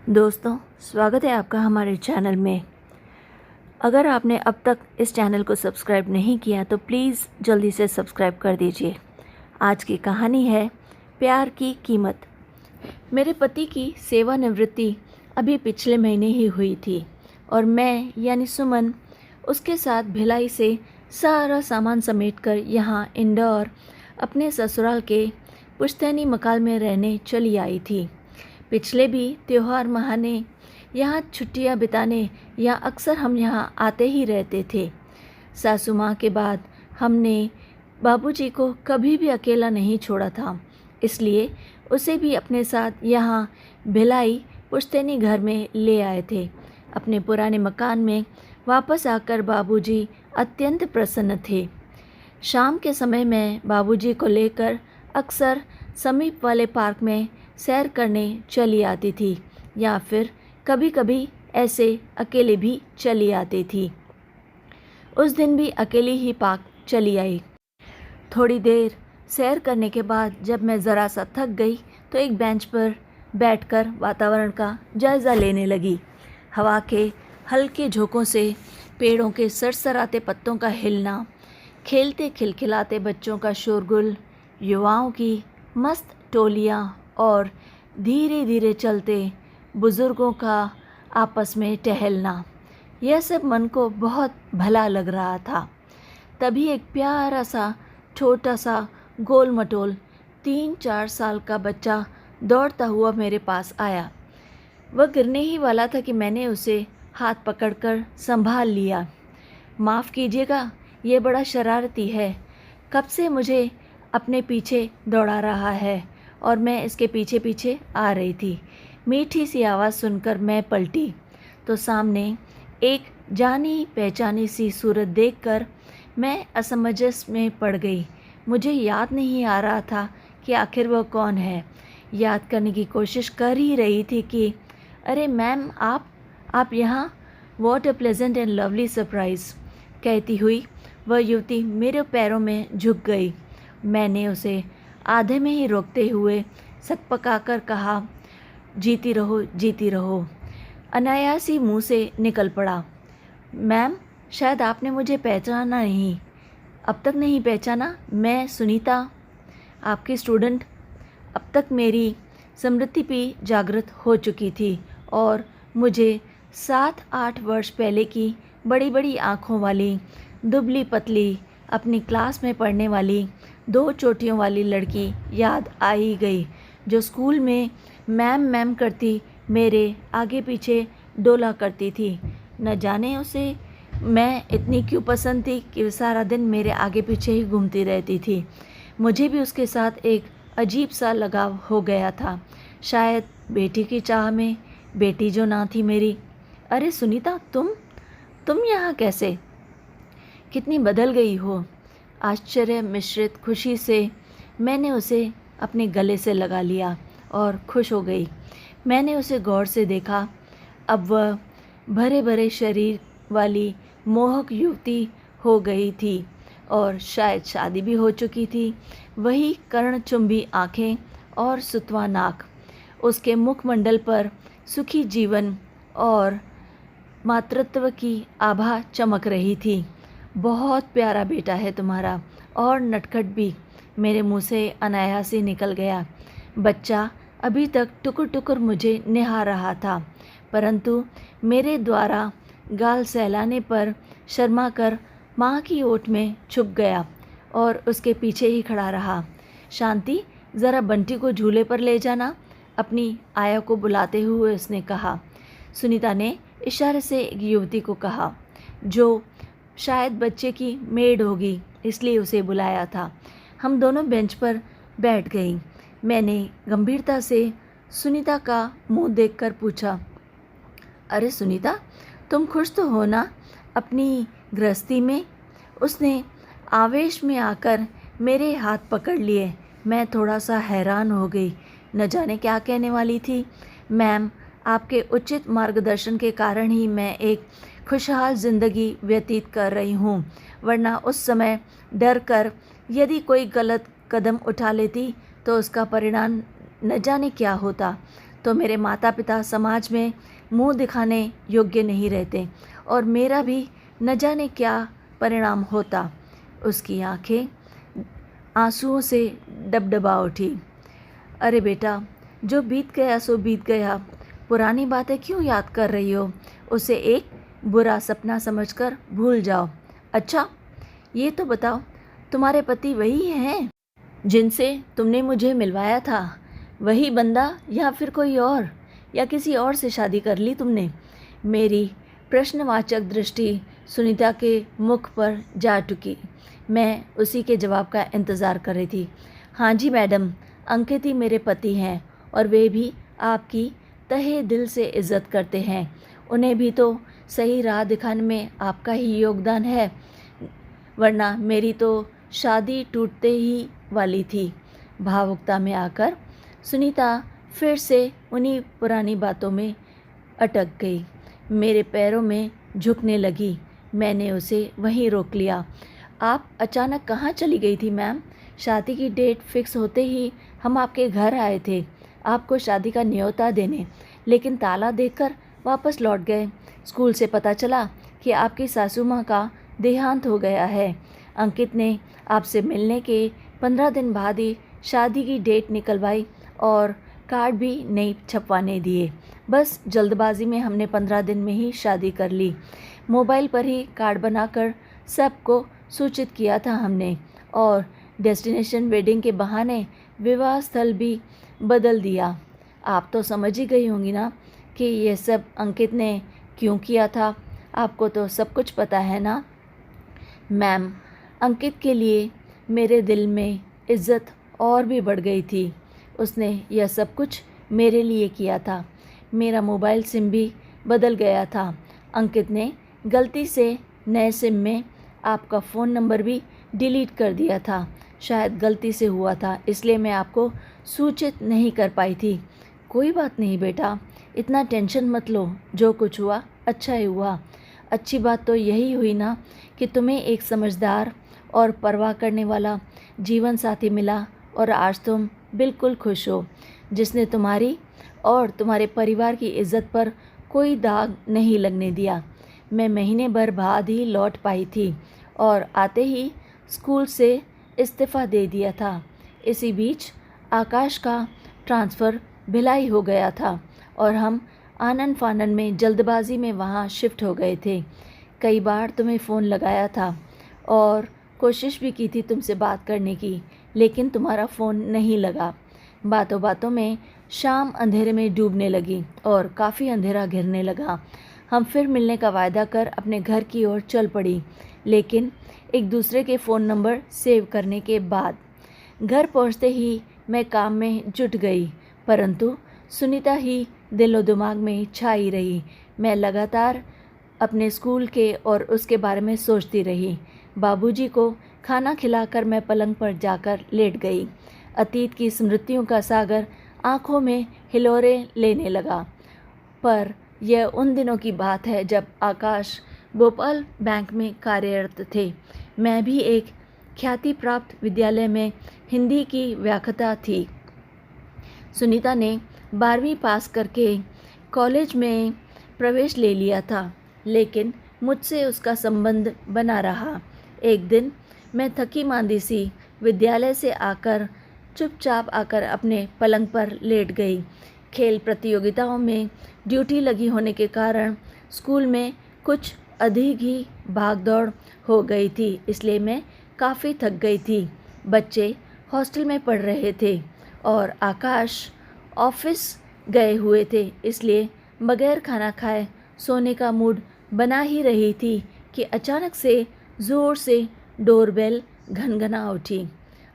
दोस्तों, स्वागत है आपका हमारे चैनल में। अगर आपने अब तक इस चैनल को सब्सक्राइब नहीं किया तो प्लीज़ जल्दी से सब्सक्राइब कर दीजिए। आज की कहानी है प्यार की कीमत। मेरे पति की सेवानिवृत्ति अभी पिछले महीने ही हुई थी और मैं यानी सुमन उसके साथ भिलाई से सारा सामान समेटकर यहाँ इंदौर अपने ससुराल के पुश्तैनी मकान में रहने चली आई थी। पिछले भी त्यौहार मनाने यहाँ छुट्टियाँ बिताने या अक्सर हम यहाँ आते ही रहते थे। सासू माँ के बाद हमने बाबूजी को कभी भी अकेला नहीं छोड़ा था, इसलिए उसे भी अपने साथ यहाँ भिलाई पुश्तैनी घर में ले आए थे। अपने पुराने मकान में वापस आकर बाबूजी अत्यंत प्रसन्न थे। शाम के समय मैं बाबूजी को लेकर अक्सर समीप वाले पार्क में सैर करने चली आती थी या फिर कभी कभी ऐसे अकेले भी चली आती थी। उस दिन भी अकेली ही पार्क चली आई। थोड़ी देर सैर करने के बाद जब मैं ज़रा सा थक गई तो एक बेंच पर बैठकर वातावरण का जायज़ा लेने लगी। हवा के हल्के झोंकों से पेड़ों के सरसराते पत्तों का हिलना, खेलते खिलखिलाते बच्चों का शोरगुल, युवाओं की मस्त टोलियाँ और धीरे धीरे चलते बुज़ुर्गों का आपस में टहलना, यह सब मन को बहुत भला लग रहा था। तभी एक प्यारा सा छोटा सा गोल मटोल 3-4 साल का बच्चा दौड़ता हुआ मेरे पास आया। वह गिरने ही वाला था कि मैंने उसे हाथ पकड़कर संभाल लिया। माफ़ कीजिएगा, ये बड़ा शरारती है, कब से मुझे अपने पीछे दौड़ा रहा है और मैं इसके पीछे पीछे आ रही थी। मीठी सी आवाज़ सुनकर मैं पलटी तो सामने एक जानी पहचानी सी सूरत देखकर मैं असमंजस में पड़ गई। मुझे याद नहीं आ रहा था कि आखिर वह कौन है। याद करने की कोशिश कर ही रही थी कि अरे मैम, आप यहाँ, what a pleasant and lovely surprise, कहती हुई वह युवती मेरे पैरों में झुक गई। मैंने उसे आधे में ही रोकते हुए सकपकाकर कहा, जीती रहो, जीती रहो। अनायास ही मुँह से निकल पड़ा, मैम शायद आपने मुझे पहचाना नहीं। अब तक नहीं पहचाना? मैं सुनीता, आपकी स्टूडेंट। अब तक मेरी स्मृति भी जागृत हो चुकी थी और मुझे 7-8 वर्ष पहले की बड़ी बड़ी आँखों वाली, दुबली पतली, अपनी क्लास में पढ़ने वाली 2 चोटियों वाली लड़की याद आ ही गई, जो स्कूल में मैम मैम करती मेरे आगे पीछे डोला करती थी। न जाने उसे मैं इतनी क्यों पसंद थी कि सारा दिन मेरे आगे पीछे ही घूमती रहती थी। मुझे भी उसके साथ एक अजीब सा लगाव हो गया था, शायद बेटी की चाह में, बेटी जो ना थी मेरी। अरे सुनीता, तुम यहाँ कैसे? कितनी बदल गई हो। आश्चर्य मिश्रित खुशी से मैंने उसे अपने गले से लगा लिया और खुश हो गई। मैंने उसे गौर से देखा। अब वह भरे भरे शरीर वाली मोहक युवती हो गई थी और शायद शादी भी हो चुकी थी। वही कर्णचुंबी आँखें और सुतवा नाक, उसके मुखमंडल पर सुखी जीवन और मातृत्व की आभा चमक रही थी। बहुत प्यारा बेटा है तुम्हारा, और नटखट भी, मेरे मुंह से अनायास ही निकल गया। बच्चा अभी तक टुकुर टुकुर मुझे निहार रहा था, परंतु मेरे द्वारा गाल सहलाने पर शर्मा कर माँ की ओट में छुप गया और उसके पीछे ही खड़ा रहा। शांति, ज़रा बंटी को झूले पर ले जाना, अपनी आया को बुलाते हुए उसने कहा। सुनीता ने इशारे से एक युवती को कहा, जो शायद बच्चे की मेड होगी, इसलिए उसे बुलाया था। हम दोनों बेंच पर बैठ गई। मैंने गंभीरता से सुनीता का मुंह देखकर पूछा, अरे सुनीता, तुम खुश तो हो ना अपनी गृहस्थी में? उसने आवेश में आकर मेरे हाथ पकड़ लिए। मैं थोड़ा सा हैरान हो गई, न जाने क्या कहने वाली थी। मैम, आपके उचित मार्गदर्शन के कारण ही मैं एक खुशहाल ज़िंदगी व्यतीत कर रही हूँ, वरना उस समय डर कर यदि कोई गलत कदम उठा लेती तो उसका परिणाम न जाने क्या होता। तो मेरे माता पिता समाज में मुंह दिखाने योग्य नहीं रहते और मेरा भी न जाने क्या परिणाम होता। उसकी आंखें आंसुओं से डबडबा उठी। अरे बेटा, जो बीत गया सो बीत गया, पुरानी बातें क्यों याद कर रही हो? उसे एक बुरा सपना समझकर भूल जाओ। अच्छा, ये तो बताओ, तुम्हारे पति वही हैं जिनसे तुमने मुझे मिलवाया था? वही बंदा या फिर कोई और, या किसी और से शादी कर ली तुमने? मेरी प्रश्नवाचक दृष्टि सुनीता के मुख पर जा टुकी। मैं उसी के जवाब का इंतज़ार कर रही थी। हाँ जी मैडम, अंकित ही मेरे पति हैं और वे भी आपकी तहे दिल से इज़्ज़त करते हैं। उन्हें भी तो सही राह दिखाने में आपका ही योगदान है, वरना मेरी तो शादी टूटते ही वाली थी। भावुकता में आकर सुनीता फिर से उन्हीं पुरानी बातों में अटक गई। मेरे पैरों में झुकने लगी। मैंने उसे वहीं रोक लिया। आप अचानक कहाँ चली गई थी मैम? शादी की डेट फिक्स होते ही हम आपके घर आए थे आपको शादी का न्योता देने, लेकिन ताला देकर वापस लौट गए। स्कूल से पता चला कि आपकी सासू माँ का देहांत हो गया है। अंकित ने आपसे मिलने के 15 दिन बाद ही शादी की डेट निकलवाई और कार्ड भी नहीं छपवाने दिए। बस जल्दबाजी में हमने 15 दिन में ही शादी कर ली। मोबाइल पर ही कार्ड बनाकर सबको सूचित किया था हमने, और डेस्टिनेशन वेडिंग के बहाने विवाह स्थल भी बदल दिया। आप तो समझ ही गई होंगी ना कि यह सब अंकित ने क्यों किया था। आपको तो सब कुछ पता है ना मैम। अंकित के लिए मेरे दिल में इज़्ज़त और भी बढ़ गई थी। उसने यह सब कुछ मेरे लिए किया था। मेरा मोबाइल सिम भी बदल गया था। अंकित ने गलती से नए सिम में आपका फ़ोन नंबर भी डिलीट कर दिया था। शायद गलती से हुआ था, इसलिए मैं आपको सूचित नहीं कर पाई थी। कोई बात नहीं बेटा, इतना टेंशन मत लो। जो कुछ हुआ अच्छा ही हुआ। अच्छी बात तो यही हुई ना कि तुम्हें एक समझदार और परवाह करने वाला जीवन साथी मिला, और आज तुम बिल्कुल खुश हो, जिसने तुम्हारी और तुम्हारे परिवार की इज़्ज़त पर कोई दाग नहीं लगने दिया। मैं महीने भर बाद ही लौट पाई थी और आते ही स्कूल से इस्तीफ़ा दे दिया था। इसी बीच आकाश का ट्रांसफ़र भिलाई हो गया था और हम आनन फानन में जल्दबाजी में वहाँ शिफ्ट हो गए थे। कई बार तुम्हें फ़ोन लगाया था और कोशिश भी की थी तुमसे बात करने की, लेकिन तुम्हारा फ़ोन नहीं लगा। बातों बातों में शाम अंधेरे में डूबने लगी और काफ़ी अंधेरा घिरने लगा। हम फिर मिलने का वायदा कर अपने घर की ओर चल पड़ी, लेकिन एक दूसरे के फ़ोन नंबर सेव करने के बाद। घर पहुंचते ही मैं काम में जुट गई, परंतु सुनीता ही दिलो दिमाग में छाई रही। मैं लगातार अपने स्कूल के और उसके बारे में सोचती रही। बाबूजी को खाना खिलाकर मैं पलंग पर जाकर लेट गई। अतीत की स्मृतियों का सागर आँखों में हिलोरे लेने लगा। पर यह उन दिनों की बात है जब आकाश भोपाल बैंक में कार्यरत थे। मैं भी एक ख्याति प्राप्त विद्यालय में हिंदी की व्याख्याता थी। सुनीता ने 12वीं पास करके कॉलेज में प्रवेश ले लिया था, लेकिन मुझसे उसका संबंध बना रहा। एक दिन मैं थकी मांदी सी विद्यालय से आकर चुपचाप आकर अपने पलंग पर लेट गई। खेल प्रतियोगिताओं में ड्यूटी लगी होने के कारण स्कूल में कुछ अधिक ही भागदौड़ हो गई थी, इसलिए मैं काफ़ी थक गई थी। बच्चे हॉस्टल में पढ़ रहे थे और आकाश ऑफिस गए हुए थे, इसलिए बगैर खाना खाए सोने का मूड बना ही रही थी कि अचानक से ज़ोर से डोरबेल घनघना उठी।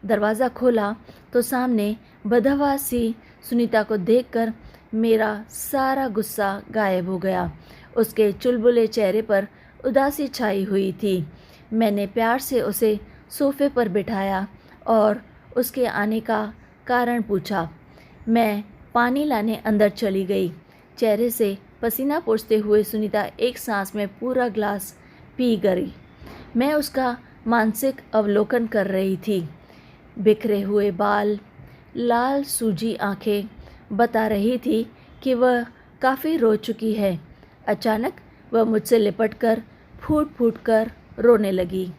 दरवाज़ा खोला तो सामने बदहवास सी सुनीता को देखकर मेरा सारा गुस्सा गायब हो गया। उसके चुलबुले चेहरे पर उदासी छाई हुई थी। मैंने प्यार से उसे सोफे पर बिठाया और उसके आने का कारण पूछा। मैं पानी लाने अंदर चली गई। चेहरे से पसीना पोंछते हुए सुनीता एक सांस में पूरा ग्लास पी गई। मैं उसका मानसिक अवलोकन कर रही थी। बिखरे हुए बाल, लाल सूजी आंखें बता रही थी कि वह काफ़ी रो चुकी है। अचानक वह मुझसे लिपटकर फूट फूट कर रोने लगी।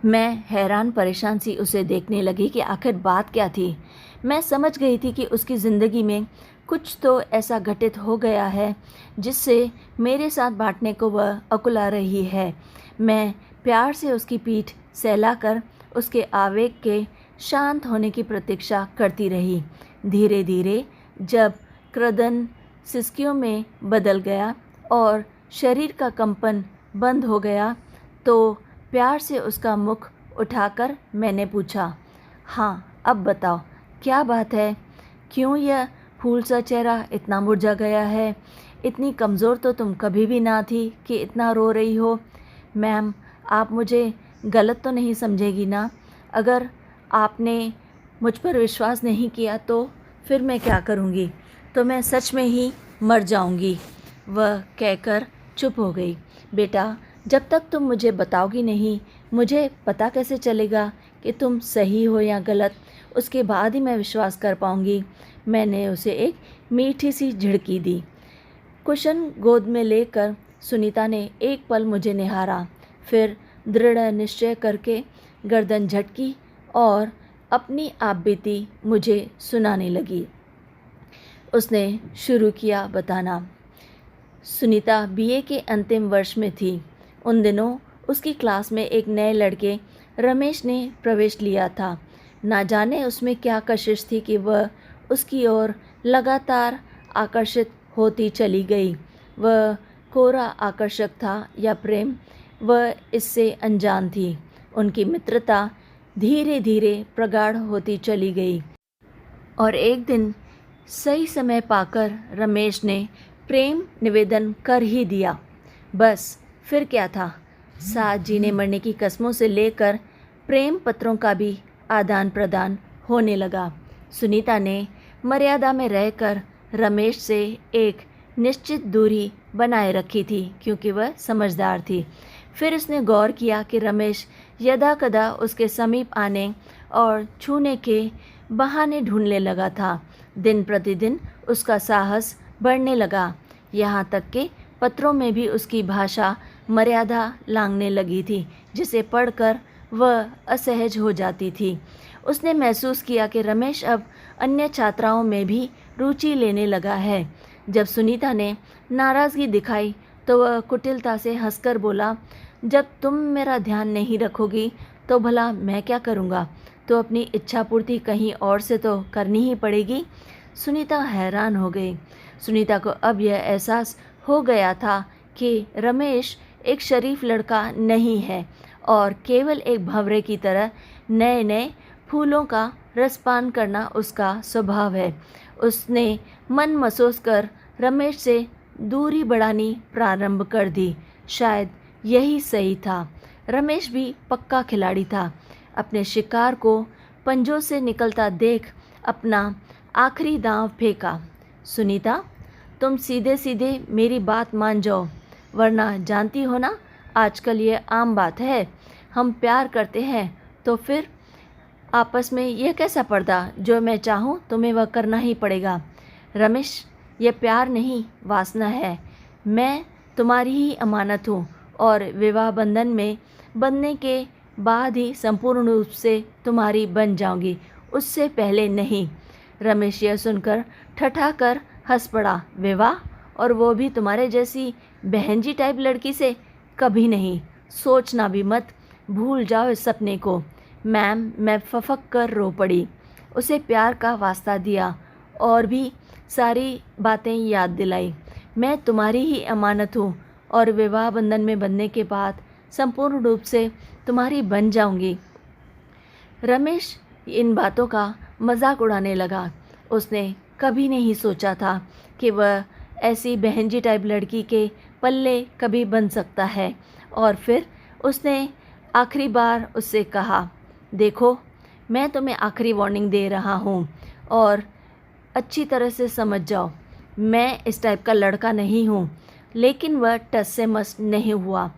मैं हैरान परेशान सी उसे देखने लगी कि आखिर बात क्या थी। मैं समझ गई थी कि उसकी ज़िंदगी में कुछ तो ऐसा घटित हो गया है जिससे मेरे साथ बांटने को वह अकुला रही है। मैं प्यार से उसकी पीठ सहलाकर उसके आवेग के शांत होने की प्रतीक्षा करती रही। धीरे धीरे जब क्रदन सिसकियों में बदल गया और शरीर का कंपन बंद हो गया तो प्यार से उसका मुख उठाकर मैंने पूछा, हाँ अब बताओ क्या बात है? क्यों यह फूल सा चेहरा इतना मुरझा गया है? इतनी कमज़ोर तो तुम कभी भी ना थी कि इतना रो रही हो। मैम, आप मुझे गलत तो नहीं समझेगी ना? अगर आपने मुझ पर विश्वास नहीं किया तो फिर मैं क्या करूँगी? तो मैं सच में ही मर जाऊँगी। वह कहकर चुप हो गई। बेटा, जब तक तुम मुझे बताओगी नहीं, मुझे पता कैसे चलेगा कि तुम सही हो या गलत? उसके बाद ही मैं विश्वास कर पाऊँगी। मैंने उसे एक मीठी सी झिड़की दी। कुशन गोद में लेकर सुनीता ने एक पल मुझे निहारा, फिर दृढ़ निश्चय करके गर्दन झटकी और अपनी आपबीती मुझे सुनाने लगी। उसने शुरू किया बताना। सुनीता बीए के अंतिम वर्ष में थी। उन दिनों उसकी क्लास में एक नए लड़के रमेश ने प्रवेश लिया था। ना जाने उसमें क्या कशिश थी कि वह उसकी ओर लगातार आकर्षित होती चली गई। वह कोरा आकर्षक था या प्रेम, वह इससे अनजान थी। उनकी मित्रता धीरे धीरे प्रगाढ़ होती चली गई और एक दिन सही समय पाकर रमेश ने प्रेम निवेदन कर ही दिया। बस फिर क्या था, साथ जीने मरने की कस्मों से लेकर प्रेम पत्रों का भी आदान प्रदान होने लगा। सुनीता ने मर्यादा में रहकर रमेश से एक निश्चित दूरी बनाए रखी थी क्योंकि वह समझदार थी। फिर उसने गौर किया कि रमेश यदाकदा उसके समीप आने और छूने के बहाने ढूंढने लगा था। दिन प्रतिदिन उसका साहस बढ़ने लगा, यहाँ तक कि पत्रों में भी उसकी भाषा मर्यादा लांघने लगी थी, जिसे पढ़कर वह असहज हो जाती थी। उसने महसूस किया कि रमेश अब अन्य छात्राओं में भी रुचि लेने लगा है। जब सुनीता ने नाराज़गी दिखाई तो वह कुटिलता से हंसकर बोला, जब तुम मेरा ध्यान नहीं रखोगी तो भला मैं क्या करूँगा? तो अपनी इच्छा पूर्ति कहीं और से तो करनी ही पड़ेगी। सुनीता हैरान हो गई। सुनीता को अब यह एहसास हो गया था कि रमेश एक शरीफ लड़का नहीं है और केवल एक भंवरे की तरह नए नए फूलों का रसपान करना उसका स्वभाव है। उसने मन महसूस कर रमेश से दूरी बढ़ानी प्रारंभ कर दी। शायद यही सही था। रमेश भी पक्का खिलाड़ी था। अपने शिकार को पंजों से निकलता देख अपना आखिरी दांव फेंका। सुनीता, तुम सीधे सीधे मेरी बात मान जाओ, वरना जानती हो ना, आजकल ये आम बात है। हम प्यार करते हैं तो फिर आपस में यह कैसा पर्दा, जो मैं चाहूँ तुम्हें वह करना ही पड़ेगा। रमेश, यह प्यार नहीं, वासना है। मैं तुम्हारी ही अमानत हूँ और विवाह बंधन में बंधने के बाद ही संपूर्ण रूप से तुम्हारी बन जाऊंगी, उससे पहले नहीं। रमेश यह सुनकर ठठाकर हंस पड़ा। विवाह, और वो भी तुम्हारे जैसी बहन जी टाइप लड़की से? कभी नहीं, सोचना भी मत। भूल जाओ इस सपने को। मैम, मैं फफक कर रो पड़ी। उसे प्यार का वास्ता दिया और भी सारी बातें याद दिलाई। मैं तुम्हारी ही अमानत हूँ और विवाह बंधन में बंधने के बाद संपूर्ण रूप से तुम्हारी बन जाऊंगी। रमेश इन बातों का मजाक उड़ाने लगा। उसने कभी नहीं सोचा था कि वह ऐसी बहनजी टाइप लड़की के पल्ले कभी बन सकता है। और फिर उसने आखिरी बार उससे कहा, देखो, मैं तुम्हें आखिरी वार्निंग दे रहा हूँ और अच्छी तरह से समझ जाओ, मैं इस टाइप का लड़का नहीं हूँ। लेकिन वह टस से मस नहीं हुआ।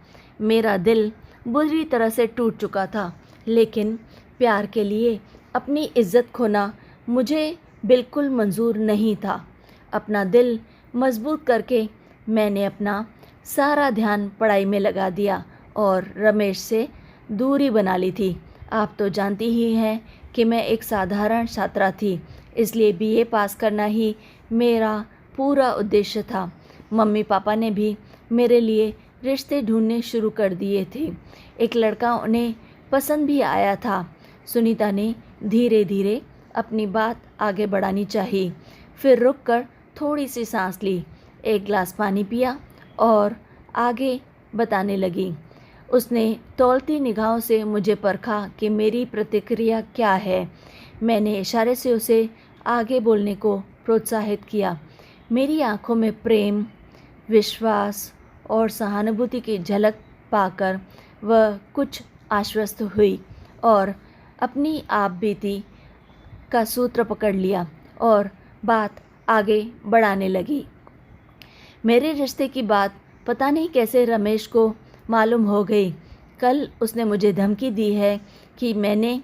मेरा दिल बुरी तरह से टूट चुका था, लेकिन प्यार के लिए अपनी इज्जत खोना मुझे बिल्कुल मंजूर नहीं था। अपना दिल मजबूत करके मैंने अपना सारा ध्यान पढ़ाई में लगा दिया और रमेश से दूरी बना ली थी। आप तो जानती ही हैं कि मैं एक साधारण छात्रा थी, इसलिए बीए पास करना ही मेरा पूरा उद्देश्य था। मम्मी पापा ने भी मेरे लिए रिश्ते ढूंढने शुरू कर दिए थे। एक लड़का उन्हें पसंद भी आया था। सुनीता ने धीरे धीरे अपनी बात आगे बढ़ानी चाहिए, फिर रुककर थोड़ी सी सांस ली, एक गिलास पानी पिया और आगे बताने लगी। उसने तौलती निगाहों से मुझे परखा कि मेरी प्रतिक्रिया क्या है। मैंने इशारे से उसे आगे बोलने को प्रोत्साहित किया। मेरी आंखों में प्रेम, विश्वास और सहानुभूति की झलक पाकर वह कुछ आश्वस्त हुई और अपनी आप बीती का सूत्र पकड़ लिया और बात आगे बढ़ाने लगी। मेरे रिश्ते की बात पता नहीं कैसे रमेश को मालूम हो गई। कल उसने मुझे धमकी दी है कि मैंने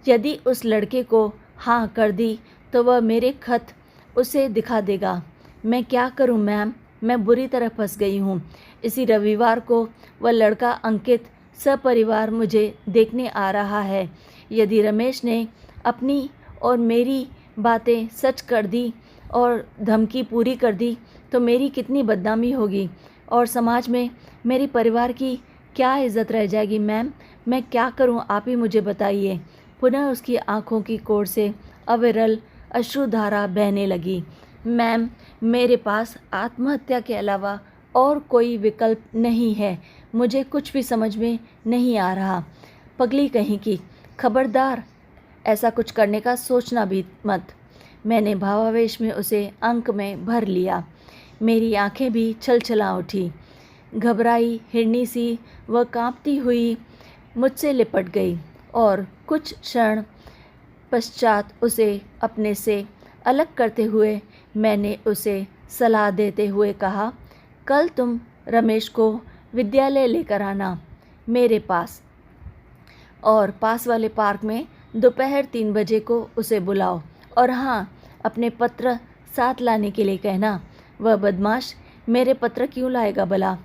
यदि उस लड़के को हाँ कर दी तो वह मेरे खत उसे दिखा देगा। मैं क्या करूं मैम, मैं बुरी तरह फंस गई हूं। इसी रविवार को वह लड़का अंकित सपरिवार मुझे देखने आ रहा है। यदि रमेश ने अपनी और मेरी बातें सच कर दी और धमकी पूरी कर दी तो मेरी कितनी बदनामी होगी और समाज में मेरी परिवार की क्या इज्जत रह जाएगी मैम। मैं क्या करूं, आप ही मुझे बताइए। पुनः उसकी आंखों की कोर से अविरल अश्रुधारा बहने लगी। मैम, मेरे पास आत्महत्या के अलावा और कोई विकल्प नहीं है। मुझे कुछ भी समझ में नहीं आ रहा। पगली कहीं की, खबरदार ऐसा कुछ करने का सोचना भी मत। मैंने भावावेश में उसे अंक में भर लिया। मेरी आंखें भी छलछला उठी। घबराई हिरनी सी वह कांपती हुई मुझसे लिपट गई और कुछ क्षण पश्चात उसे अपने से अलग करते हुए मैंने उसे सलाह देते हुए कहा, कल तुम रमेश को विद्यालय लेकर आना मेरे पास और पास वाले पार्क में दोपहर 3 बजे को उसे बुलाओ। और हाँ, अपने पत्र साथ लाने के लिए कहना। वह बदमाश मेरे पत्र क्यों लाएगा भला?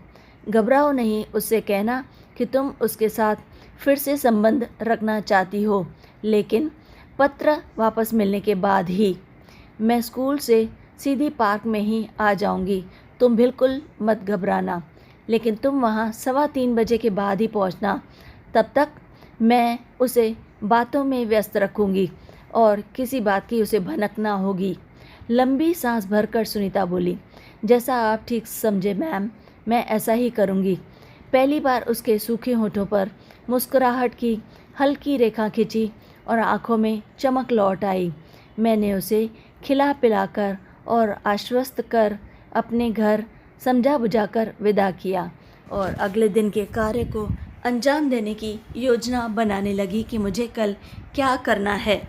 घबराओ नहीं, उससे कहना कि तुम उसके साथ फिर से संबंध रखना चाहती हो, लेकिन पत्र वापस मिलने के बाद ही। मैं स्कूल से सीधी पार्क में ही आ जाऊंगी, तुम बिल्कुल मत घबराना, लेकिन तुम वहाँ 3:15 बजे के बाद ही पहुँचना। तब तक मैं उसे बातों में व्यस्त रखूंगी और किसी बात की उसे भनक ना होगी। लंबी सांस भरकर सुनीता बोली, जैसा आप ठीक समझे मैम, मैं ऐसा ही करूंगी। पहली बार उसके सूखे होठों पर मुस्कुराहट की हल्की रेखा खिंची और आंखों में चमक लौट आई। मैंने उसे खिला पिलाकर और आश्वस्त कर अपने घर समझा बुझाकर विदा किया और अगले दिन के कार्य को अंजाम देने की योजना बनाने लगी कि मुझे कल क्या करना है।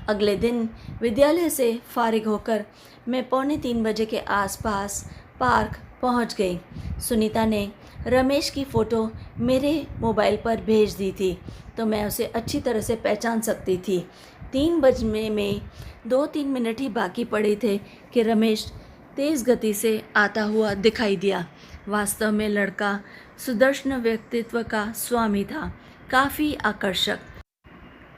अगले दिन विद्यालय से फारिग होकर मैं 2:45 बजे के आसपास पार्क पहुंच गई। सुनीता ने रमेश की फ़ोटो मेरे मोबाइल पर भेज दी थी तो मैं उसे अच्छी तरह से पहचान सकती थी। 3 बजने में 2-3 मिनट ही बाकी पड़े थे कि रमेश तेज़ गति से आता हुआ दिखाई दिया। वास्तव में लड़का सुदर्शन व्यक्तित्व का स्वामी था, काफ़ी आकर्षक।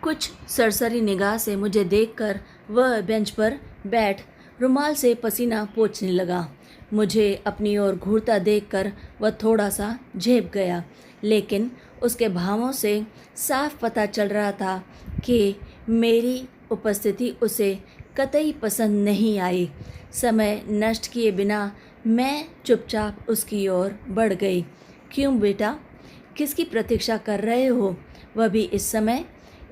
कुछ सरसरी निगाह से मुझे देखकर वह बेंच पर बैठ रुमाल से पसीना पोंछने लगा। मुझे अपनी ओर घूरता देखकर वह थोड़ा सा झेप गया, लेकिन उसके भावों से साफ पता चल रहा था कि मेरी उपस्थिति उसे कतई पसंद नहीं आई। समय नष्ट किए बिना मैं चुपचाप उसकी ओर बढ़ गई। क्यों बेटा, किसकी प्रतीक्षा कर रहे हो? वह भी इस समय।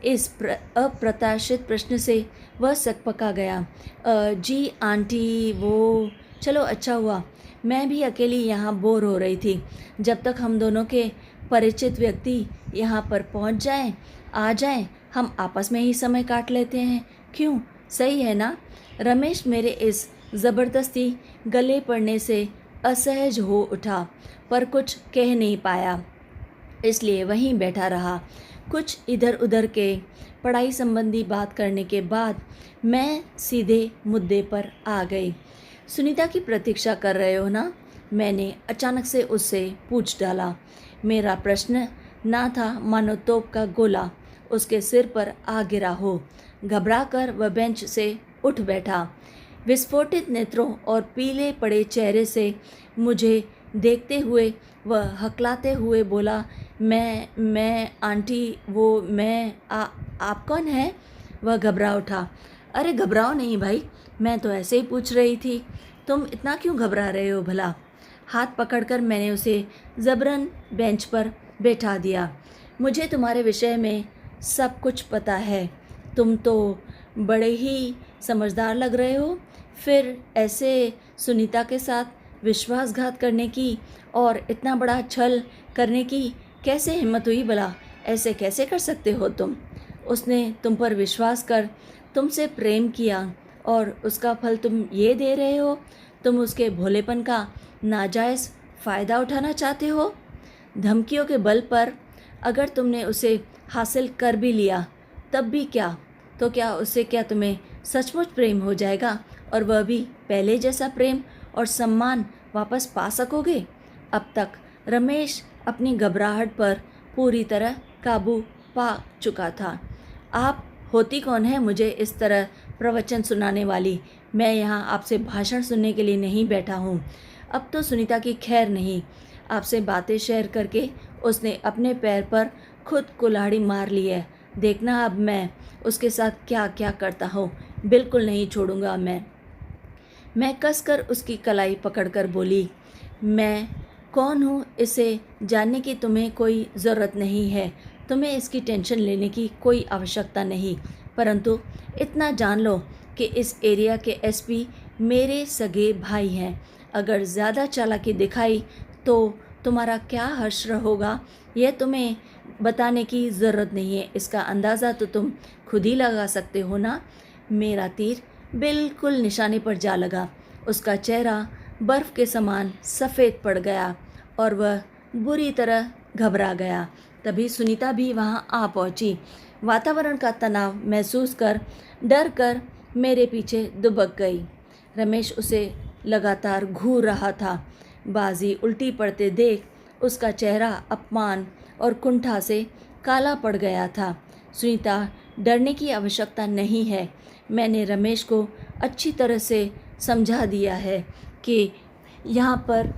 इस अप्रत्याशित प्रश्न से वह सकपका गया। जी आंटी, वो चलो अच्छा हुआ, मैं भी अकेली यहाँ बोर हो रही थी। जब तक हम दोनों के परिचित व्यक्ति यहाँ पर पहुँच आ जाएं, हम आपस में ही समय काट लेते हैं। क्यों, सही है ना? रमेश मेरे इस ज़बरदस्ती गले पड़ने से असहज हो उठा, पर कुछ कह नहीं पाया, इसलिए वहीं बैठा रहा। कुछ इधर उधर के पढ़ाई संबंधी बात करने के बाद मैं सीधे मुद्दे पर आ गई। सुनीता की प्रतीक्षा कर रहे हो ना? मैंने अचानक से उससे पूछ डाला। मेरा प्रश्न ना था मानो तोप का गोला उसके सिर पर आ गिरा हो। घबराकर वह बेंच से उठ बैठा। विस्फोटित नेत्रों और पीले पड़े चेहरे से मुझे देखते हुए वह हकलाते हुए बोला, मैं आंटी, वो मैं आप कौन हैं? वह घबरा उठा। अरे घबराओ नहीं भाई, मैं तो ऐसे ही पूछ रही थी। तुम इतना क्यों घबरा रहे हो भला? हाथ पकड़कर मैंने उसे ज़बरन बेंच पर बैठा दिया। मुझे तुम्हारे विषय में सब कुछ पता है। तुम तो बड़े ही समझदार लग रहे हो। फिर ऐसे सुनीता के साथ विश्वासघात करने की और इतना बड़ा छल करने की कैसे हिम्मत हुई भला? ऐसे कैसे कर सकते हो तुम? उसने तुम पर विश्वास कर तुमसे प्रेम किया और उसका फल तुम ये दे रहे हो? तुम उसके भोलेपन का नाजायज़ फ़ायदा उठाना चाहते हो? धमकियों के बल पर अगर तुमने उसे हासिल कर भी लिया तब भी क्या? तो क्या उससे क्या तुम्हें सचमुच प्रेम हो जाएगा और वह भी पहले जैसा प्रेम और सम्मान वापस पा सकोगे? अब तक रमेश अपनी घबराहट पर पूरी तरह काबू पा चुका था। आप होती कौन है मुझे इस तरह प्रवचन सुनाने वाली? मैं यहाँ आपसे भाषण सुनने के लिए नहीं बैठा हूँ। अब तो सुनीता की खैर नहीं। आपसे बातें शेयर करके उसने अपने पैर पर खुद कुल्हाड़ी मार ली है। देखना अब मैं उसके साथ क्या क्या करता हूँ। बिल्कुल नहीं छोड़ूंगा मैं कसकर उसकी कलाई पकड़कर बोली, मैं कौन हूँ इसे जानने की तुम्हें कोई ज़रूरत नहीं है। तुम्हें इसकी टेंशन लेने की कोई आवश्यकता नहीं। परंतु इतना जान लो कि इस एरिया के एसपी मेरे सगे भाई हैं। अगर ज़्यादा चालाकी दिखाई तो तुम्हारा क्या हश्र होगा यह तुम्हें बताने की ज़रूरत नहीं है। इसका अंदाज़ा तो तुम खुद ही लगा सकते हो ना। मेरा तीर बिल्कुल निशाने पर जा लगा। उसका चेहरा बर्फ़ के समान सफ़ेद पड़ गया और वह बुरी तरह घबरा गया। तभी सुनीता भी वहाँ आ पहुँची। वातावरण का तनाव महसूस कर डर कर मेरे पीछे दुबक गई। रमेश उसे लगातार घूर रहा था। बाजी उल्टी पड़ते देख उसका चेहरा अपमान और कुंठा से काला पड़ गया था। सुनीता, डरने की आवश्यकता नहीं है। मैंने रमेश को अच्छी तरह से समझा दिया है कि यहाँ पर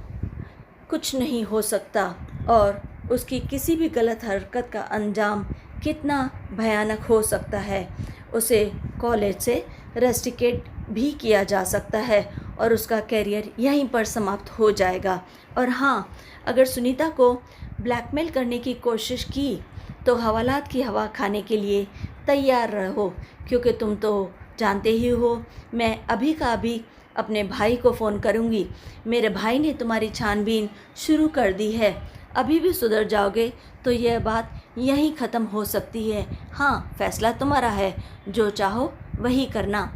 कुछ नहीं हो सकता और उसकी किसी भी गलत हरकत का अंजाम कितना भयानक हो सकता है। उसे कॉलेज से रस्टिकेट भी किया जा सकता है और उसका कैरियर यहीं पर समाप्त हो जाएगा। और हाँ, अगर सुनीता को ब्लैकमेल करने की कोशिश की तो हवालात की हवा खाने के लिए तैयार रहो, क्योंकि तुम तो जानते ही हो मैं अभी का अभी अपने भाई को फ़ोन करूँगी। मेरे भाई ने तुम्हारी छानबीन शुरू कर दी है। अभी भी सुधर जाओगे तो यह बात यहीं ख़त्म हो सकती है। हाँ, फैसला तुम्हारा है, जो चाहो वही करना।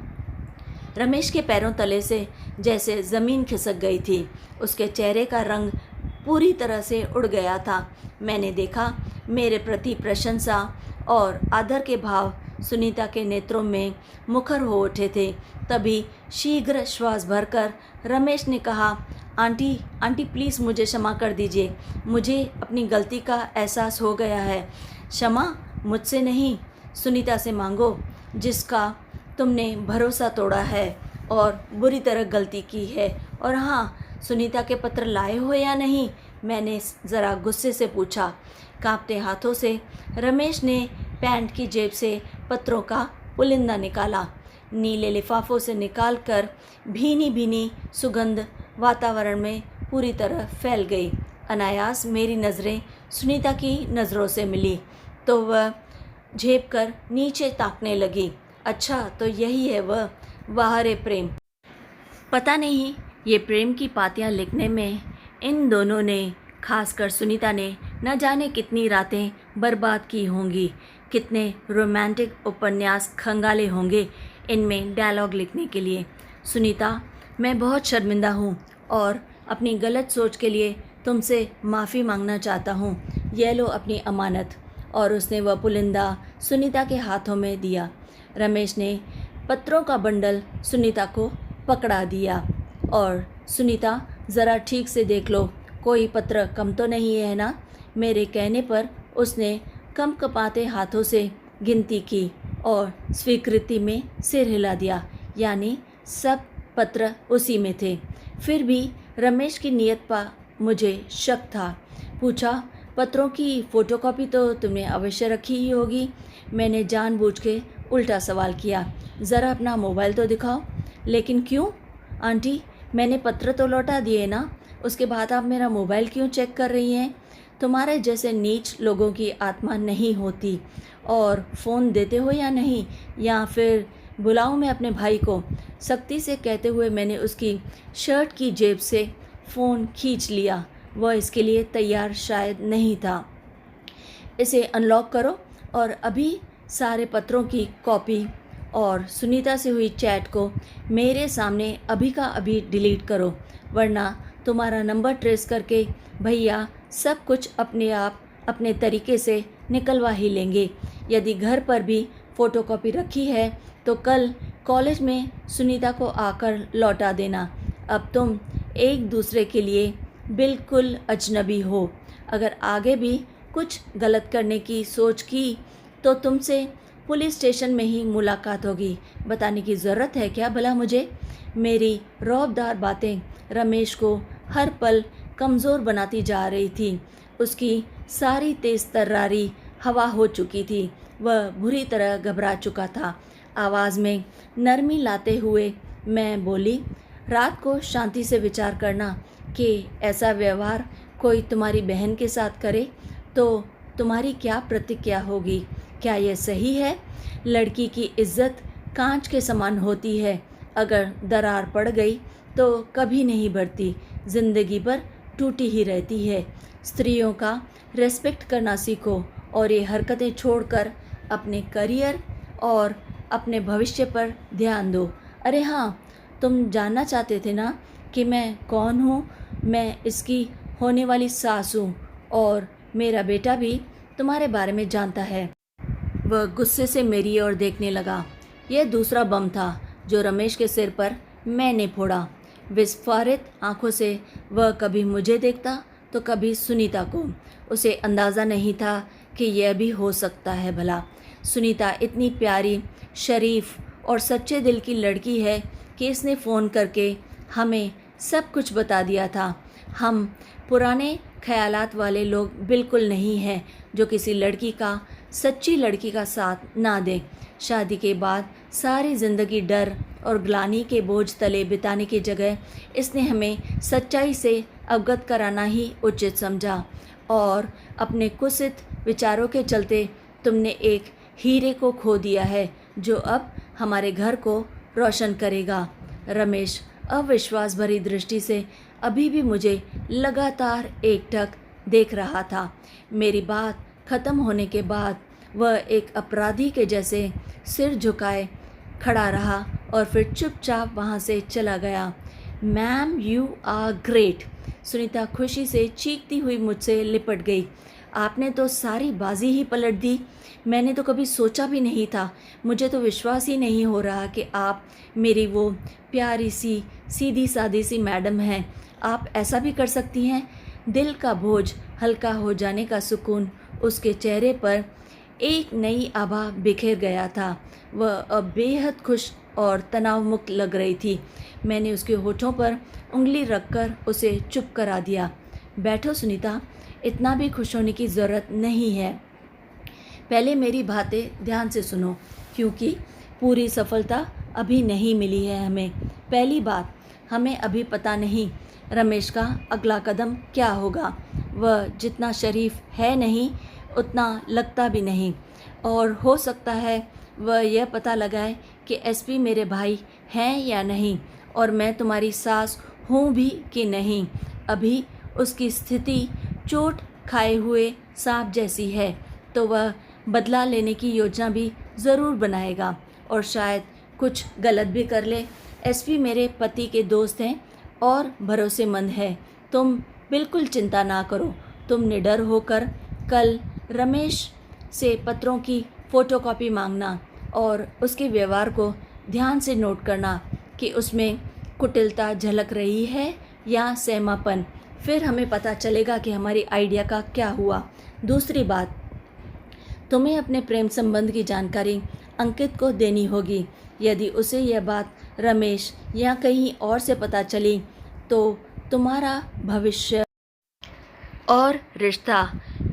रमेश के पैरों तले से जैसे ज़मीन खिसक गई थी। उसके चेहरे का रंग पूरी तरह से उड़ गया था। मैंने देखा मेरे प्रति प्रशंसा और आदर के भाव सुनीता के नेत्रों में मुखर हो उठे थे। तभी शीघ्र श्वास भरकर रमेश ने कहा, आंटी प्लीज़ मुझे क्षमा कर दीजिए। मुझे अपनी गलती का एहसास हो गया है। क्षमा मुझसे नहीं, सुनीता से मांगो, जिसका तुमने भरोसा तोड़ा है और बुरी तरह गलती की है। और हाँ, सुनीता के पत्र लाए हो या नहीं? मैंने ज़रा गुस्से से पूछा। कांपते हाथों से रमेश ने पैंट की जेब से पत्रों का पुलिंदा निकाला। नीले लिफाफों से निकालकर भीनी भीनी सुगंध वातावरण में पूरी तरह फैल गई। अनायास मेरी नज़रें सुनीता की नज़रों से मिली तो वह झेप कर नीचे ताकने लगी। अच्छा, तो यही है वह वाहरे प्रेम। पता नहीं ये प्रेम की पातियां लिखने में इन दोनों ने, खासकर सुनीता ने, न जाने कितनी रातें बर्बाद की होंगी। कितने रोमांटिक उपन्यास खंगाले होंगे इनमें डायलॉग लिखने के लिए। सुनीता, मैं बहुत शर्मिंदा हूँ और अपनी गलत सोच के लिए तुमसे माफ़ी मांगना चाहता हूँ। यह लो अपनी अमानत। और उसने वह पुलिंदा सुनीता के हाथों में दिया। रमेश ने पत्रों का बंडल सुनीता को पकड़ा दिया। और सुनीता, ज़रा ठीक से देख लो, कोई पत्र कम तो नहीं है ना? मेरे कहने पर उसने कंपकपाते हाथों से गिनती की और स्वीकृति में सिर हिला दिया। यानी सब पत्र उसी में थे। फिर भी रमेश की नीयत पर मुझे शक था। पूछा, पत्रों की फ़ोटोकॉपी तो तुमने अवश्य रखी ही होगी। मैंने जानबूझ के उल्टा सवाल किया। ज़रा अपना मोबाइल तो दिखाओ। लेकिन क्यों आंटी, मैंने पत्र तो लौटा दिए ना, उसके बाद आप मेरा मोबाइल क्यों चेक कर रही हैं? तुम्हारे जैसे नीच लोगों की आत्मा नहीं होती। और फ़ोन देते हो या नहीं, या फिर बुलाऊं मैं अपने भाई को? सख्ती से कहते हुए मैंने उसकी शर्ट की जेब से फ़ोन खींच लिया। वह इसके लिए तैयार शायद नहीं था। इसे अनलॉक करो और अभी सारे पत्रों की कॉपी और सुनीता से हुई चैट को मेरे सामने अभी का अभी डिलीट करो, वरना तुम्हारा नंबर ट्रेस करके भैया सब कुछ अपने आप अपने तरीके से निकलवा ही लेंगे। यदि घर पर भी फ़ोटोकॉपी रखी है तो कल कॉलेज में सुनीता को आकर लौटा देना। अब तुम एक दूसरे के लिए बिल्कुल अजनबी हो। अगर आगे भी कुछ गलत करने की सोच की तो तुमसे पुलिस स्टेशन में ही मुलाकात होगी। बताने की ज़रूरत है क्या भला मुझे? मेरी रौबदार बातें रमेश को हर पल कमज़ोर बनाती जा रही थी। उसकी सारी तेज़ तर्रारी हवा हो चुकी थी। वह बुरी तरह घबरा चुका था। आवाज़ में नरमी लाते हुए मैं बोली, रात को शांति से विचार करना कि ऐसा व्यवहार कोई तुम्हारी बहन के साथ करे तो तुम्हारी क्या प्रतिक्रिया होगी? क्या यह सही है? लड़की की इज्जत कांच के समान होती है। अगर दरार पड़ गई तो कभी नहीं भरती, जिंदगी भर टूटी ही रहती है। स्त्रियों का रेस्पेक्ट करना सीखो और ये हरकतें छोड़कर अपने करियर और अपने भविष्य पर ध्यान दो। अरे हाँ, तुम जानना चाहते थे ना कि मैं कौन हूँ? मैं इसकी होने वाली सास हूँ और मेरा बेटा भी तुम्हारे बारे में जानता है। वह गुस्से से मेरी ओर देखने लगा। यह दूसरा बम था जो रमेश के सिर पर मैंने फोड़ा। विस्फारित आंखों से वह कभी मुझे देखता तो कभी सुनीता को। उसे अंदाज़ा नहीं था कि यह भी हो सकता है भला। सुनीता इतनी प्यारी, शरीफ और सच्चे दिल की लड़की है कि इसने फ़ोन करके हमें सब कुछ बता दिया था। हम पुराने ख्यालात वाले लोग बिल्कुल नहीं हैं जो किसी लड़की का, सच्ची लड़की का साथ ना दें। शादी के बाद सारी ज़िंदगी डर और ग्लानि के बोझ तले बिताने की जगह इसने हमें सच्चाई से अवगत कराना ही उचित समझा। और अपने कुत्सित विचारों के चलते तुमने एक हीरे को खो दिया है जो अब हमारे घर को रोशन करेगा। रमेश अविश्वास भरी दृष्टि से अभी भी मुझे लगातार एकटक देख रहा था। मेरी बात खत्म होने के बाद वह एक अपराधी के जैसे सिर झुकाए खड़ा रहा और फिर चुपचाप वहाँ से चला गया। Ma'am, you are great. Sunita खुशी से चीखती हुई मुझसे लिपट गई। आपने तो सारी बाजी ही पलट दी। मैंने तो कभी सोचा भी नहीं था। मुझे तो विश्वास ही नहीं हो रहा कि आप मेरी वो प्यारी सी सीधी सादी सी मैडम हैं। आप ऐसा भी कर सकती हैं। दिल का बोझ हल्का हो जाने का सुकून उसके चेहरे पर एक नई आभा बिखेर गया था। वह अब बेहद खुश और तनाव मुक्त लग रही थी। मैंने उसके होठों पर उंगली रखकर उसे चुप करा दिया। बैठो सुनीता, इतना भी खुश होने की ज़रूरत नहीं है। पहले मेरी बातें ध्यान से सुनो, क्योंकि पूरी सफलता अभी नहीं मिली है हमें। पहली बात, हमें अभी पता नहीं रमेश का अगला कदम क्या होगा। वह जितना शरीफ है नहीं, उतना लगता भी नहीं। और हो सकता है वह यह पता लगाए कि एसपी मेरे भाई हैं या नहीं, और मैं तुम्हारी सास हूँ भी कि नहीं। अभी उसकी स्थिति चोट खाए हुए सांप जैसी है, तो वह बदला लेने की योजना भी ज़रूर बनाएगा और शायद कुछ गलत भी कर ले। एसपी मेरे पति के दोस्त हैं और भरोसेमंद है। तुम बिल्कुल चिंता ना करो। तुम निडर होकर कल रमेश से पत्रों की फ़ोटोकॉपी मांगना और उसके व्यवहार को ध्यान से नोट करना कि उसमें कुटिलता झलक रही है या सहमापन, फिर हमें पता चलेगा कि हमारी आइडिया का क्या हुआ। दूसरी बात, तुम्हें अपने प्रेम संबंध की जानकारी अंकित को देनी होगी। यदि उसे यह बात रमेश या कहीं और से पता चली तो तुम्हारा भविष्य और रिश्ता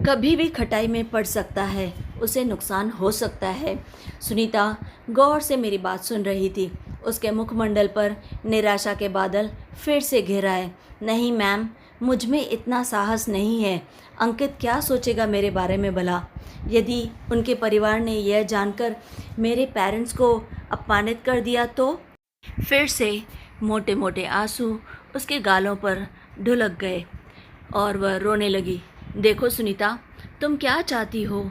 कभी भी खटाई में पड़ सकता है, उसे नुकसान हो सकता है। सुनीता गौर से मेरी बात सुन रही थी। उसके मुखमंडल पर निराशा के बादल फिर से घिर आए। नहीं मैम, मुझ में इतना साहस नहीं है। अंकित क्या सोचेगा मेरे बारे में भला? यदि उनके परिवार ने यह जानकर मेरे पेरेंट्स को अपमानित कर दिया तो? फिर से मोटे मोटे आंसू उसके गालों पर ढुलक गए और वह रोने लगी। देखो सुनीता, तुम क्या चाहती हो?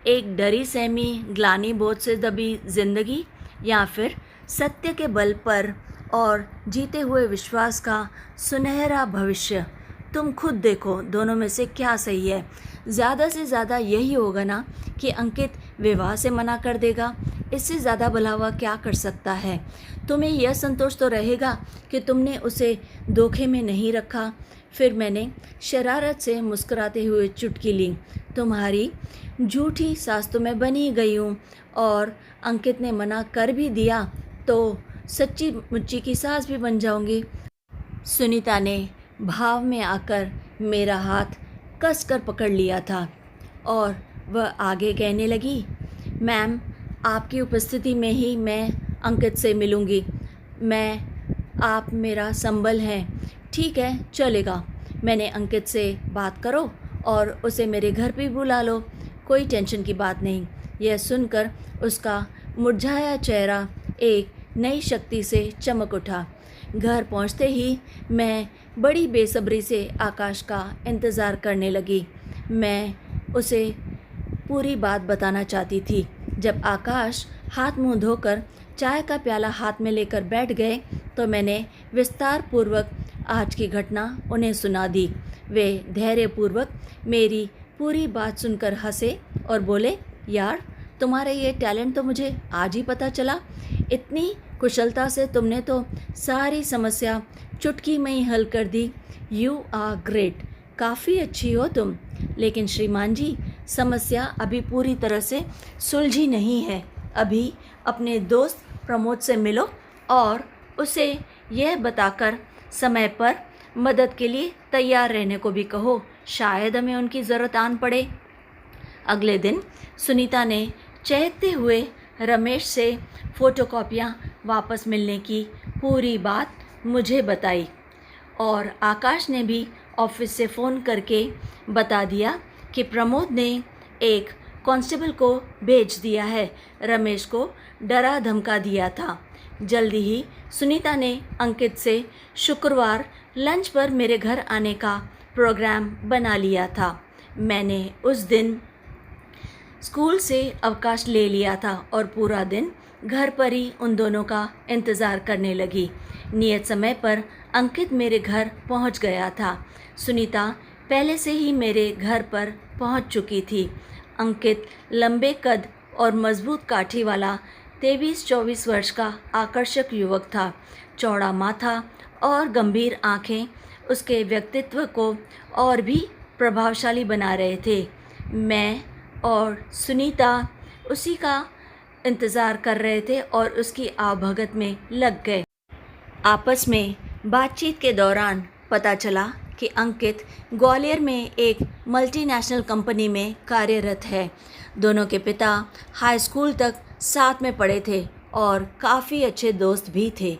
एक डरी सहमी ग्लानि बोझ से दबी जिंदगी, या फिर सत्य के बल पर और जीते हुए विश्वास का सुनहरा भविष्य? तुम खुद देखो, दोनों में से क्या सही है? ज़्यादा से ज़्यादा यही होगा ना कि अंकित विवाह से मना कर देगा। इससे ज़्यादा भलावा क्या कर सकता है? तुम्हें यह संतोष तो रहेगा कि तुमने उसे धोखे में नहीं रखा। फिर मैंने शरारत से मुस्कुराते हुए चुटकी ली। तुम्हारी झूठी सास तो मैं बनी गई हूँ, और अंकित ने मना कर भी दिया तो सच्ची मुच्ची की सास भी बन जाऊंगी। सुनीता ने भाव में आकर मेरा हाथ कसकर पकड़ लिया था और वह आगे कहने लगी, मैम, आपकी उपस्थिति में ही मैं अंकित से मिलूंगी। आप मेरा संबल हैं। ठीक है, चलेगा। मैंने अंकित से बात करो और उसे मेरे घर पे बुला लो, कोई टेंशन की बात नहीं। यह सुनकर उसका मुरझाया चेहरा एक नई शक्ति से चमक उठा। घर पहुंचते ही मैं बड़ी बेसब्री से आकाश का इंतज़ार करने लगी। मैं उसे पूरी बात बताना चाहती थी। जब आकाश हाथ मुंह धोकर चाय का प्याला हाथ में लेकर बैठ गए तो मैंने विस्तार पूर्वक आज की घटना उन्हें सुना दी। वे धैर्यपूर्वक मेरी पूरी बात सुनकर हंसे और बोले, यार, तुम्हारा ये टैलेंट तो मुझे आज ही पता चला। इतनी कुशलता से तुमने तो सारी समस्या चुटकी में ही हल कर दी। यू आर ग्रेट, काफ़ी अच्छी हो तुम। लेकिन श्रीमान जी, समस्या अभी पूरी तरह से सुलझी नहीं है। अभी अपने दोस्त प्रमोद से मिलो और उसे यह बताकर समय पर मदद के लिए तैयार रहने को भी कहो। शायद हमें उनकी ज़रूरत आन पड़े। अगले दिन सुनीता ने चहकते हुए रमेश से फ़ोटोकॉपियाँ वापस मिलने की पूरी बात मुझे बताई और आकाश ने भी ऑफिस से फ़ोन करके बता दिया कि प्रमोद ने एक कांस्टेबल को भेज दिया है। रमेश को डरा धमका दिया था। जल्दी ही सुनीता ने अंकित से शुक्रवार लंच पर मेरे घर आने का प्रोग्राम बना लिया था। मैंने उस दिन स्कूल से अवकाश ले लिया था और पूरा दिन घर पर ही उन दोनों का इंतज़ार करने लगी। नियत समय पर अंकित मेरे घर पहुंच गया था। सुनीता पहले से ही मेरे घर पर पहुंच चुकी थी। अंकित लंबे कद और मजबूत काठी वाला 23-24 वर्ष का आकर्षक युवक था। चौड़ा माथा और गंभीर आँखें उसके व्यक्तित्व को और भी प्रभावशाली बना रहे थे। मैं और सुनीता उसी का इंतज़ार कर रहे थे और उसकी आवभगत में लग गए। आपस में बातचीत के दौरान पता चला कि अंकित ग्वालियर में एक मल्टीनेशनल कंपनी में कार्यरत है। दोनों के पिता हाई स्कूल तक साथ में पढ़े थे और काफ़ी अच्छे दोस्त भी थे।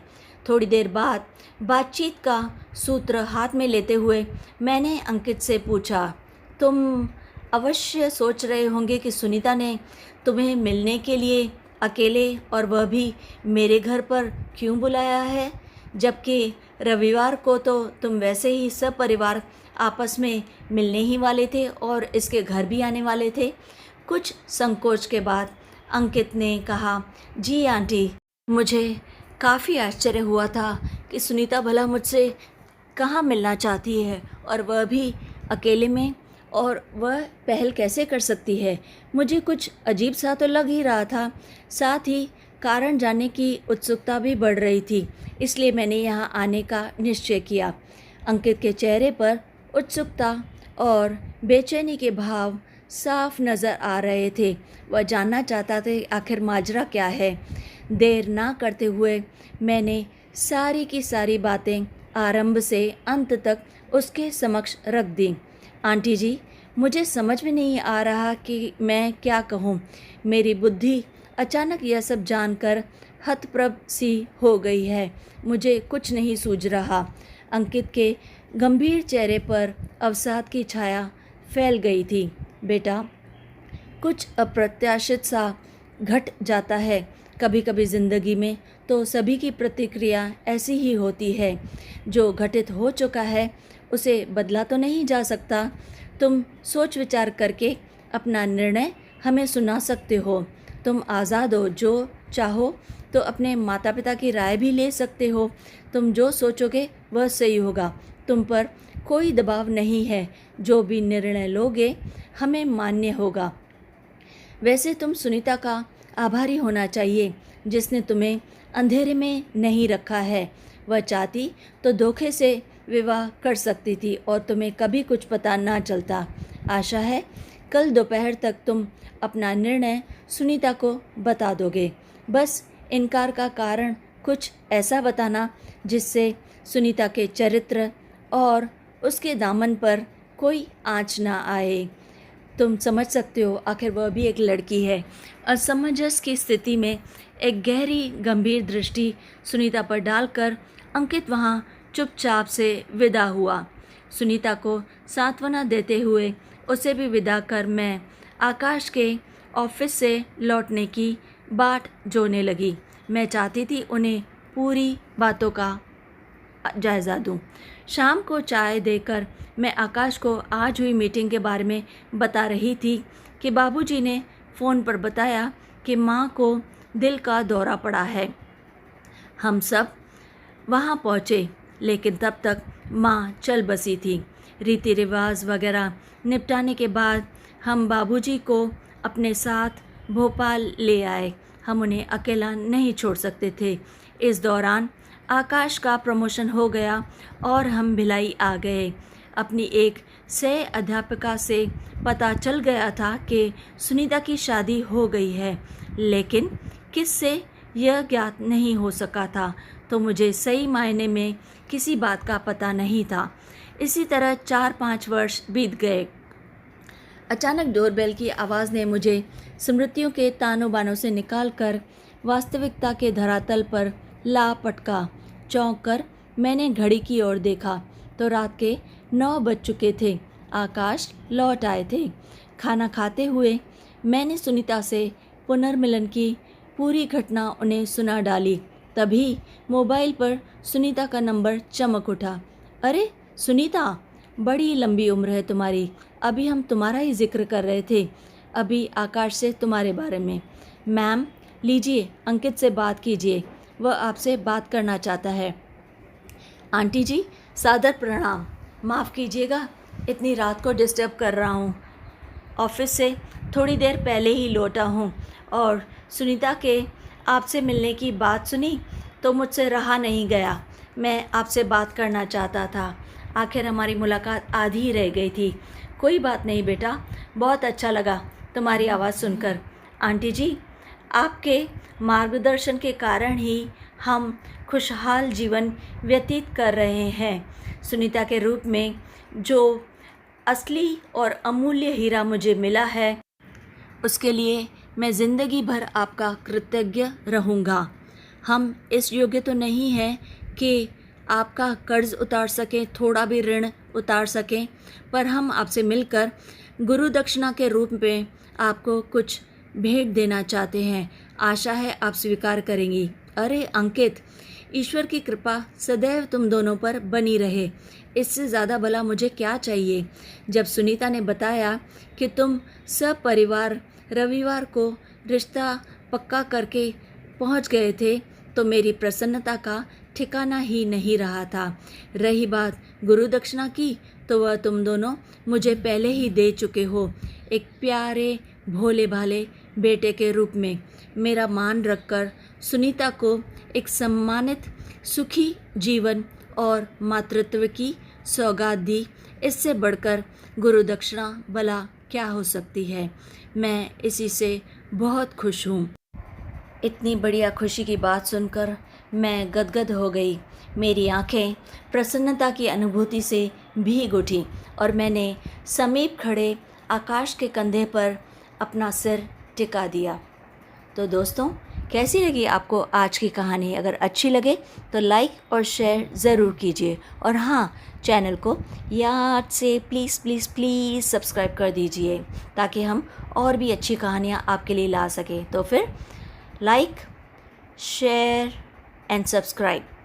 थोड़ी देर बाद बातचीत का सूत्र हाथ में लेते हुए मैंने अंकित से पूछा, तुम अवश्य सोच रहे होंगे कि सुनीता ने तुम्हें मिलने के लिए अकेले और वह भी मेरे घर पर क्यों बुलाया है, जबकि रविवार को तो तुम वैसे ही सब परिवार आपस में मिलने ही वाले थे और इसके घर भी आने वाले थे। कुछ संकोच के बाद अंकित ने कहा, जी आंटी, मुझे काफ़ी आश्चर्य हुआ था कि सुनीता भला मुझसे कहाँ मिलना चाहती है और वह भी अकेले में, और वह पहल कैसे कर सकती है। मुझे कुछ अजीब सा तो लग ही रहा था। साथ ही कारण जानने की उत्सुकता भी बढ़ रही थी, इसलिए मैंने यहाँ आने का निश्चय किया। अंकित के चेहरे पर उत्सुकता और बेचैनी के भाव साफ नज़र आ रहे थे। वह जानना चाहता था आखिर माजरा क्या है। देर ना करते हुए मैंने सारी की सारी बातें आरंभ से अंत तक उसके समक्ष रख दी। आंटी जी, मुझे समझ में नहीं आ रहा कि मैं क्या कहूँ। मेरी बुद्धि अचानक यह सब जानकर हतप्रभ सी हो गई है। मुझे कुछ नहीं सूझ रहा। अंकित के गंभीर चेहरे पर अवसाद की छाया फैल गई थी। बेटा, कुछ अप्रत्याशित सा घट जाता है कभी कभी ज़िंदगी में, तो सभी की प्रतिक्रिया ऐसी ही होती है। जो घटित हो चुका है उसे बदला तो नहीं जा सकता। तुम सोच विचार करके अपना निर्णय हमें सुना सकते हो। तुम आज़ाद हो, जो चाहो तो अपने माता पिता की राय भी ले सकते हो। तुम जो सोचोगे वह सही होगा। तुम पर कोई दबाव नहीं है। जो भी निर्णय लोगे हमें मान्य होगा। वैसे तुम सुनीता का आभारी होना चाहिए, जिसने तुम्हें अंधेरे में नहीं रखा है। वह चाहती तो धोखे से विवाह कर सकती थी और तुम्हें कभी कुछ पता ना चलता। आशा है कल दोपहर तक तुम अपना निर्णय सुनीता को बता दोगे। बस इनकार का कारण कुछ ऐसा बताना जिससे सुनीता के चरित्र और उसके दामन पर कोई आँच ना आए। तुम समझ सकते हो, आखिर वह भी एक लड़की है। असमंजस की स्थिति में एक गहरी गंभीर दृष्टि सुनीता पर डालकर अंकित वहाँ चुपचाप से विदा हुआ। सुनीता को सांत्वना देते हुए उसे भी विदा कर मैं आकाश के ऑफिस से लौटने की बाट जोड़ने लगी। मैं चाहती थी उन्हें पूरी बातों का जायज़ा दूं। शाम को चाय देकर मैं आकाश को आज हुई मीटिंग के बारे में बता रही थी कि बाबूजी ने फ़ोन पर बताया कि माँ को दिल का दौरा पड़ा है। हम सब वहाँ पहुँचे, लेकिन तब तक माँ चल बसी थी। रीति रिवाज वगैरह निपटाने के बाद हम बाबूजी को अपने साथ भोपाल ले आए। हम उन्हें अकेला नहीं छोड़ सकते थे। इस दौरान आकाश का प्रमोशन हो गया और हम भिलाई आ गए। अपनी एक सह अध्यापिका से पता चल गया था कि सुनीता की शादी हो गई है, लेकिन किससे यह ज्ञात नहीं हो सका था, तो मुझे सही मायने में किसी बात का पता नहीं था। इसी तरह 4-5 वर्ष बीत गए। अचानक डोरबेल की आवाज़ ने मुझे स्मृतियों के तानों बानों से निकालकर वास्तविकता के धरातल पर ला पटका। चौंक कर मैंने घड़ी की ओर देखा तो रात के 9 बज चुके थे। आकाश लौट आए थे। खाना खाते हुए मैंने सुनीता से पुनर्मिलन की पूरी घटना उन्हें सुना डाली। तभी मोबाइल पर सुनीता का नंबर चमक उठा। अरे सुनीता, बड़ी लंबी उम्र है तुम्हारी। अभी हम तुम्हारा ही जिक्र कर रहे थे, अभी आकाश से तुम्हारे बारे में। मैम लीजिए, अंकित से बात कीजिए, वह आपसे बात करना चाहता है। आंटी जी, सादर प्रणाम। माफ़ कीजिएगा, इतनी रात को डिस्टर्ब कर रहा हूँ। ऑफिस से थोड़ी देर पहले ही लौटा हूँ और सुनीता के आपसे मिलने की बात सुनी तो मुझसे रहा नहीं गया। मैं आपसे बात करना चाहता था। आखिर हमारी मुलाकात आधी ही रह गई थी। कोई बात नहीं बेटा, बहुत अच्छा लगा तुम्हारी आवाज़ सुनकर। आंटी जी, आपके मार्गदर्शन के कारण ही हम खुशहाल जीवन व्यतीत कर रहे हैं। सुनीता के रूप में जो असली और अमूल्य हीरा मुझे मिला है, उसके लिए मैं ज़िंदगी भर आपका कृतज्ञ रहूँगा। हम इस योग्य तो नहीं हैं कि आपका कर्ज उतार सकें, थोड़ा भी ऋण उतार सकें, पर हम आपसे मिलकर गुरु दक्षिणा के रूप में आपको कुछ भेंट देना चाहते हैं। आशा है आप स्वीकार करेंगी। अरे अंकित, ईश्वर की कृपा सदैव तुम दोनों पर बनी रहे। इससे ज़्यादा भला मुझे क्या चाहिए। जब सुनीता ने बताया कि तुम सब परिवार रविवार को रिश्ता पक्का करके पहुंच गए थे, तो मेरी प्रसन्नता का ठिकाना ही नहीं रहा था। रही बात गुरु दक्षिणा की, तो वह तुम दोनों मुझे पहले ही दे चुके हो। एक प्यारे भोले भाले बेटे के रूप में मेरा मान रखकर सुनीता को एक सम्मानित सुखी जीवन और मातृत्व की सौगात दी। इससे बढ़कर गुरु दक्षिणा भला क्या हो सकती है। मैं इसी से बहुत खुश हूँ। इतनी बढ़िया खुशी की बात सुनकर मैं गदगद हो गई। मेरी आंखें प्रसन्नता की अनुभूति से भीग उठी और मैंने समीप खड़े आकाश के कंधे पर अपना सिर टिका दिया। तो दोस्तों, कैसी लगी आपको आज की कहानी? अगर अच्छी लगे तो लाइक और शेयर ज़रूर कीजिए, और हाँ, चैनल को याद से प्लीज़ प्लीज़ प्लीज़ सब्सक्राइब कर दीजिए ताकि हम और भी अच्छी कहानियाँ आपके लिए ला सकें। तो फिर लाइक, share and subscribe.